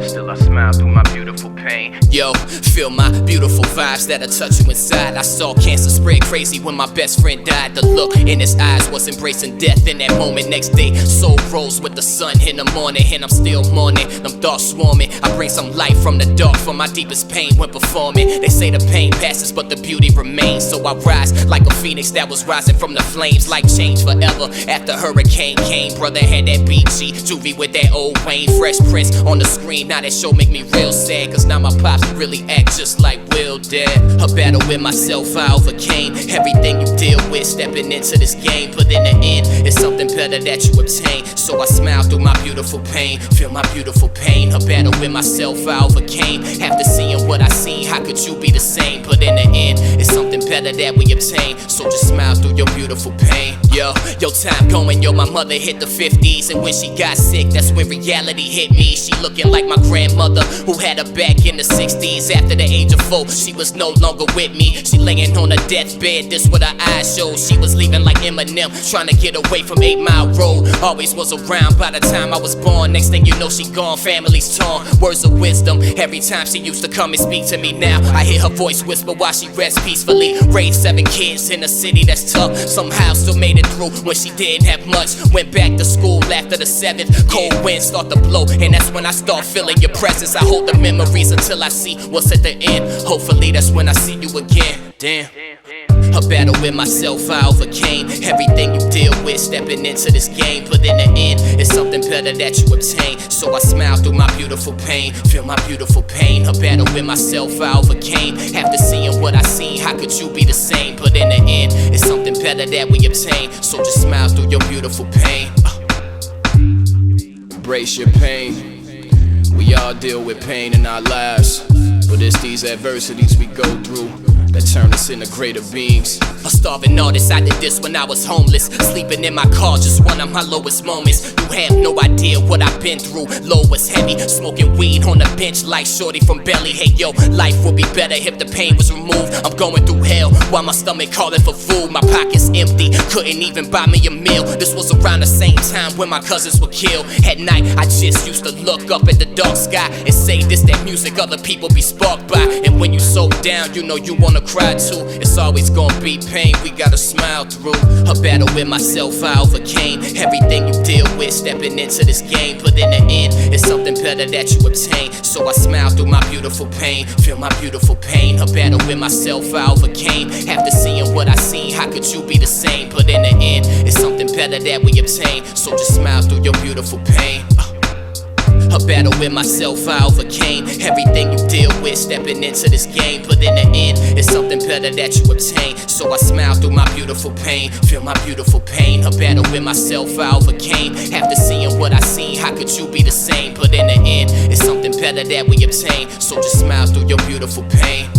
Still I smile through my beautiful pain. Yo, feel my beautiful vibes that'll touch you inside. I saw cancer spread crazy when my best friend died. The look in his eyes was embracing death in that moment. Next day, soul rose with the sun in the morning, and I'm still mourning. Them thoughts swarming. I bring some light from the dark for my deepest pain when performing. They say the pain passes, but the beauty remains. So I rise like a phoenix that was rising from the flames. Life changed forever after hurricane came. Brother had that BG, Juvie with that old Wayne. Fresh Prince on the screen. Now that show make me real sad, cause now my pops really act just like Will did. A battle with myself I overcame. Everything you deal with stepping into this game, but in the end it's something better that you obtain. So I smile through my beautiful pain, feel my beautiful pain. A battle with myself I overcame. After seeing what I seen, how could you be the same? But in the end it's something better that we obtain. So just smile through your beautiful pain. Yo, time going, yo, my mother hit the 50s, and when she got sick, that's when reality hit me. She looking like my grandmother who had her back in the 60s. After the age of 4, she was no longer with me. She laying on her deathbed, this what her eyes showed. She was leaving like Eminem, trying to get away from 8 Mile Road. Always was around by the time I was born. Next thing you know, she gone, family's torn. Words of wisdom, every time she used to come and speak to me. Now I hear her voice whisper while she rests peacefully. Raised 7 kids in a city that's tough. Somehow still made it through when she didn't have much. Went back to school after the 7th. Cold winds start to blow, and that's when I start feeling your presence. I hold the memories until I see what's at the end. Hopefully that's when I see you again. Damn. A battle with myself I overcame. Everything you deal with stepping into this game, but in the end it's something better that you obtain. So I smile through my beautiful pain, feel my beautiful pain. A battle with myself I overcame. After seeing what I seen, how could you be the same? But in the end it's something better that we obtain. So just smile through your beautiful pain. Embrace your pain. We all deal with pain in our lives, but it's these adversities we go through that turn us into greater beings. A starving artist, I did this when I was homeless. Sleeping in my car, just one of my lowest moments. You have no idea what I've been through. Low was heavy, smoking weed on the bench like Shorty from Belly. Hey yo, life would be better if the pain was removed. I'm going through hell while my stomach calling for food. My pocket's empty, couldn't even buy me a meal. This was around the same time when my cousins were killed. At night, I just used to look up at the dark sky and say this that music other people be sparked by. And when you so down, you know you wanna cry to. It's always gonna be pain, we gotta smile through. A battle with myself I overcame. Everything you deal with, stepping into this game. But in the end, it's something better that you obtain. So I smile through my beautiful pain, feel my beautiful pain. A battle with myself I overcame. After seeing what I seen, how could you be the same? But in the end, it's something better that we obtain. So just smile through your beautiful pain. A battle with myself I overcame. Everything you deal with, stepping into this game. But in the end, it's something better that you obtain. So I smile through my beautiful pain, feel my beautiful pain. A battle with myself I overcame. After seeing what I seen, how could you be the same? But in the end, it's something better that we obtain. So just smile through your beautiful pain.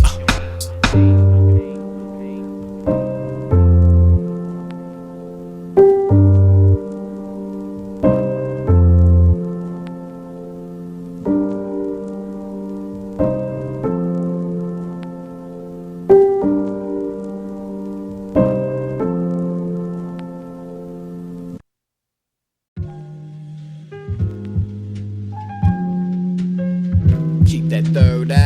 Keep that third eye.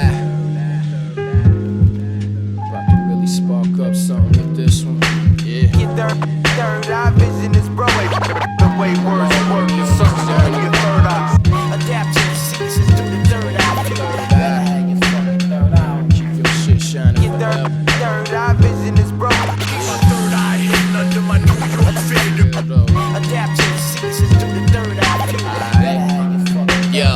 About to really spark up something with this one. Yeah. Get third eye vision is bro. The way words work is something on your third eye. Adapt to the seasons through the third eye. Third eye. Your fucking third eye. Keep your shit shining. Get third eye vision is bro. Keep my third eye hidden under my New York fitted. Adapt to the seasons through the third eye. Yo.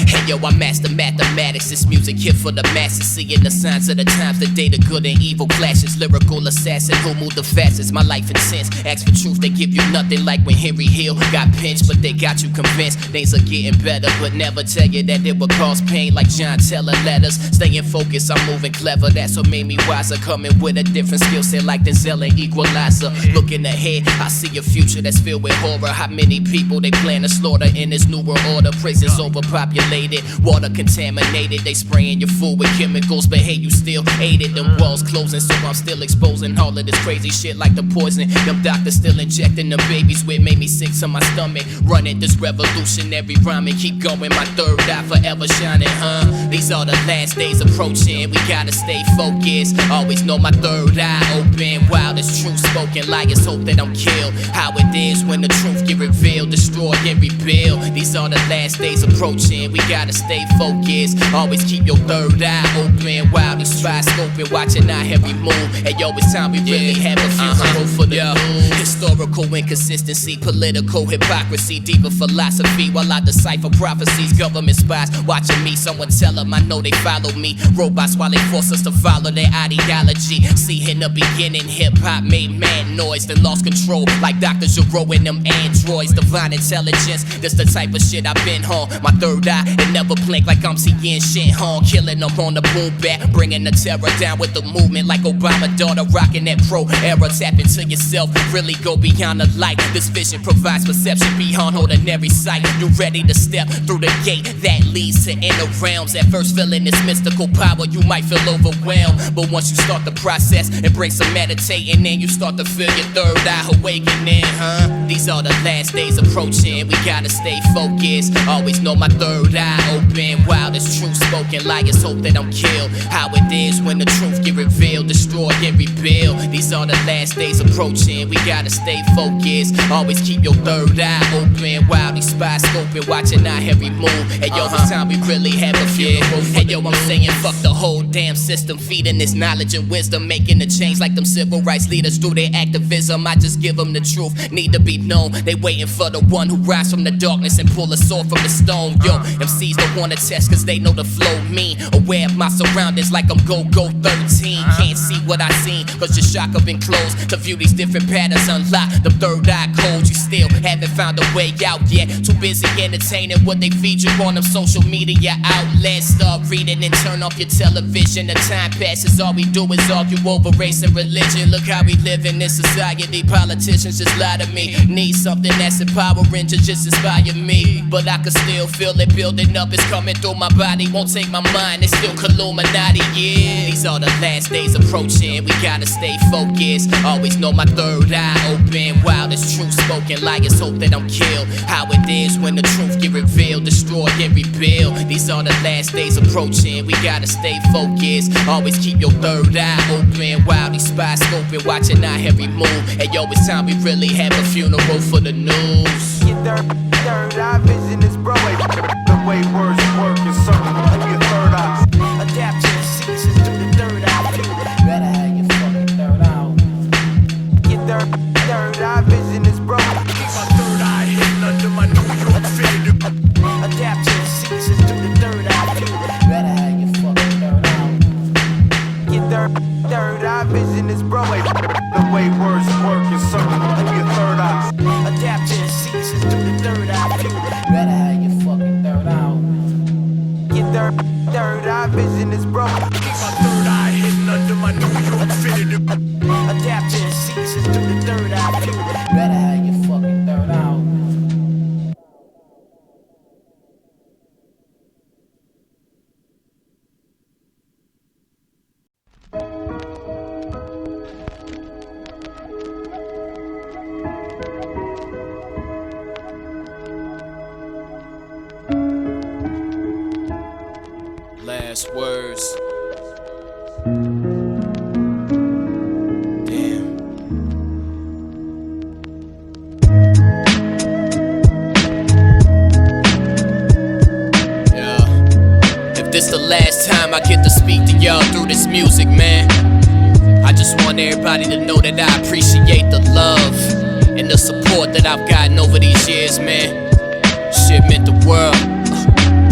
Hey yo, I master mathematics. This music here for the masses. Seeing the signs of the times, the day the good and evil clashes. Lyrical assassin who move the fastest. My life intense. Ask for truth, they give you nothing. Like when Henry Hill got pinched, but they got you convinced. Things are getting better, but never tell you that it would cause pain. Like John Teller letters. Staying focused, I'm moving clever. That's what made me wiser. Coming with a different skill set like Denzel and Equalizer. Looking ahead, I see a future that's filled with horror. How many people they plan to slaughter in this new world order? Prisons overpopulated. Water contaminated, they spraying your food with chemicals, but hey, you still ate it. Them walls closing, so I'm still exposing all of this crazy shit like the poison. Them doctors still injecting the babies with, made me sick to my stomach. Running this revolutionary rhyming, keep going. My third eye forever shining, These are the last days approaching. We gotta stay focused. Always know my third eye open. While this truth spoken, liars hope that I'm killed. How it is when the truth get revealed, destroy and rebuild. These are the last days approaching. We gotta stay focused. Always keep your third eye open. While these spies scoping, watching our every move. And yo, it's time we really have a future for the new. Historical inconsistency, political hypocrisy, deeper philosophy. While I decipher prophecies, government spies watching me. Someone tell them I know they follow me. Robots while they force us to follow their ideology. See, in the beginning, hip hop made mad noise, then lost control. Like Dr. Giro and them androids. Divine intelligence, this the type of shit I've been on. My third eye, and never blink like I'm seeing shit home. Killing them on the boom bat, bringing the terror down with the movement like Obama daughter rocking that pro era. Tap into yourself, really go beyond the light. This vision provides perception beyond ordinary sight. You ready to step through the gate that leads to inner realms. At first feeling this mystical power, you might feel overwhelmed, but once you start the process and bring some meditating in, you start to feel your third eye awakening, These are the last days approaching. We gotta stay focused. Always know my third eye open. While this truth spoken, liars hope that I'm killed. How it is when the truth get revealed, destroy and rebuild. These are the last days approaching. We gotta stay focused. Always keep your third eye open. While these spies scoping, watching our every move. And yo, this time we really have a funeral. And yo, I'm saying fuck the whole damn system, feeding this knowledge and wisdom, making a change like them civil rights leaders through their activism. I just give them the truth, need to be known. They waiting for the one who rise from the darkness and pull us off from the stone. Yo, MCs don't wanna test cause they know the flow mean. Aware of my surroundings like I'm go 13. Can't see what I seen cause your chakra been closed. To view these different patterns unlock the third eye codes. You still haven't found a way out yet. Too busy entertaining what they feed you on them social media outlets. Start reading and turn off your television. The time passes, all we do is argue over race and religion. Look how we live in this society. Politicians just lie to me. Need something that's empowering to just inspire me. But I can still feel it building up. It's coming through my body, won't take my mind. It's still Illuminati, yeah. These are the last days approaching. We gotta stay focused. Always know my third eye open. Wild as truth spoken, liars hope that I'm killed. How it is when the truth get revealed, destroy and rebuild. These are the last days approaching, we gotta stay focused. Always keep your third eye open while these spies scoping, watching our every move. And yo, it's time we really have a funeral for the news. Your third eye vision is bro. The way words work is something of your third eye. Adapt to the seasons through the third eye view. Better have your fucking third eye. Your third eye vision is bro. Keep my third eye hidden under my New York fitted. Adapt to the seasons through the third eye view. Better have your fucking third eye. Your third eye vision is bro. The way words work is something of your third eye. Adapt to the seasons through the third eye view. Better have your fucking third eye. Your third eye vision is bro. Keep my third eye hidden under my New York fitted. Adapt to the seasons through the third eye view. Better have your fucking third eye. Last words. Damn. Yeah. If this the last time I get to speak to y'all through this music, man, I just want everybody to know that I appreciate the love and the support that I've gotten over these years, man. Shit meant the world.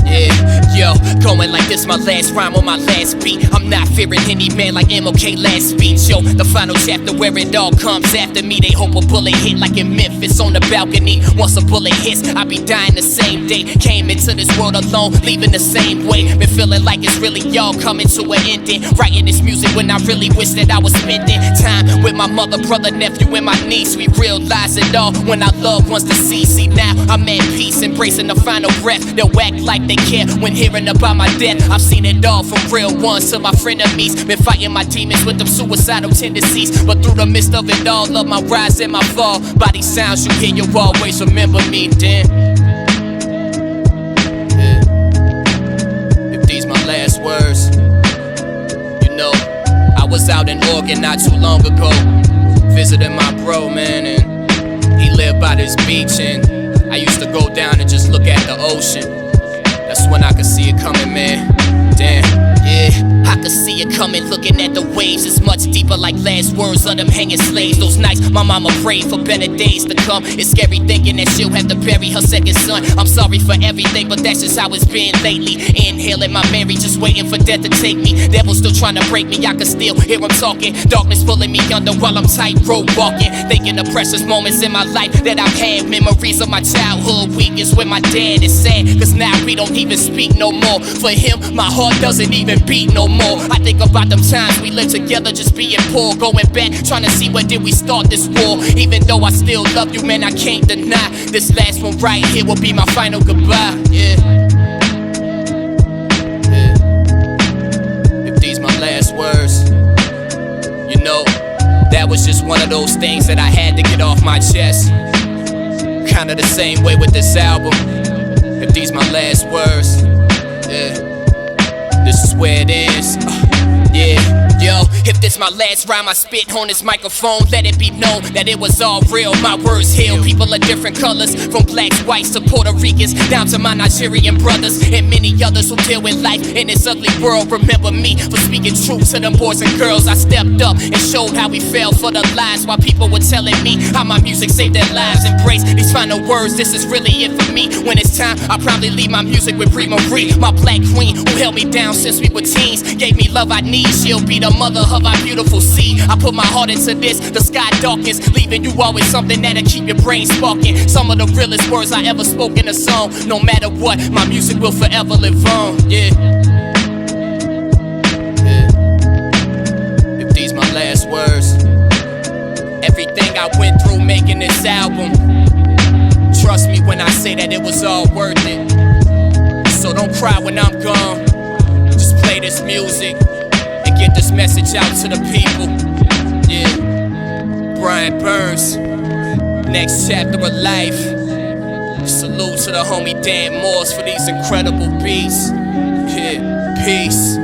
Yeah, yo, going like this, my last rhyme on my last beat. I'm not fearing any man like MLK last speech. Yo, the final chapter where it all comes after me. They hope a bullet hit like in Memphis on the balcony. Once a bullet hits, I be dying the same day. Came into this world alone, leaving the same way. Been feeling like it's really all coming to an ending. Writing this music when I really wish that I was spending time with my mother, brother, nephew, and my niece. We realize it all when our loved ones deceased. See, now I'm at peace, embracing the final breath. They'll act like they care when hearing about my death. I've seen it all from real ones to my frenemies. Been fighting my demons with them suicidal tendencies. But through the midst of it all, of my rise and my fall, by these sounds you hear, you'll always remember me, damn. Yeah. If these my last words, you know, I was out in Oregon not too long ago, visiting my bro, man, and he lived by this beach, and I used to go down and just look at the ocean. That's when I could see it coming, man. Damn, yeah, I could see it coming, looking at the waves. It's much deeper like last words of them hanging slaves. Those nights my mama prayed for better days to come. It's scary thinking that she'll have to bury her second son. I'm sorry for everything, but that's just how it's been lately. Inhaling my memory, just waiting for death to take me. Devil's still trying to break me, I can still hear him talking. Darkness pulling me under while I'm tightrope walking. Thinking of precious moments in my life that I've had. Memories of my childhood weakness when my dad is sad, cause now we don't even speak no more. For him, my heart doesn't even beat no more. I think about them times we lived together just being poor. Going back, trying to see where did we start this war. Even though I still love you, man, I can't deny. This last one right here will be my final goodbye. Yeah. If these my last words, you know, that was just one of those things that I had to get off my chest. Kinda the same way with this album. If these my last words, yeah, this is where it ends. Yeah. Yo, if this my last rhyme I spit on this microphone, let it be known that it was all real. My words heal people of different colors, from blacks, whites to Puerto Ricans, down to my Nigerian brothers and many others who deal with life in this ugly world. Remember me for speaking truth to them boys and girls. I stepped up and showed how we fell for the lies, while people were telling me how my music saved their lives. Embrace these final words, this is really it for me. When it's time, I'll probably leave my music with Brie Marie, my black queen who held me down since we were teens. Gave me love I need, she'll be the mother of our beautiful seed. I put my heart into this, the sky darkens, leaving you always something that'll keep your brain sparking. Some of the realest words I ever spoke in a song. No matter what, my music will forever live on. Yeah. If these my last words, everything I went through making this album, trust me when I say that it was all worth it. So don't cry when I'm gone, just play this music and get this message out to the people. Yeah, Brian Burns. Next chapter of life. Salute to the homie Dan Morze for these incredible beats. Yeah, peace.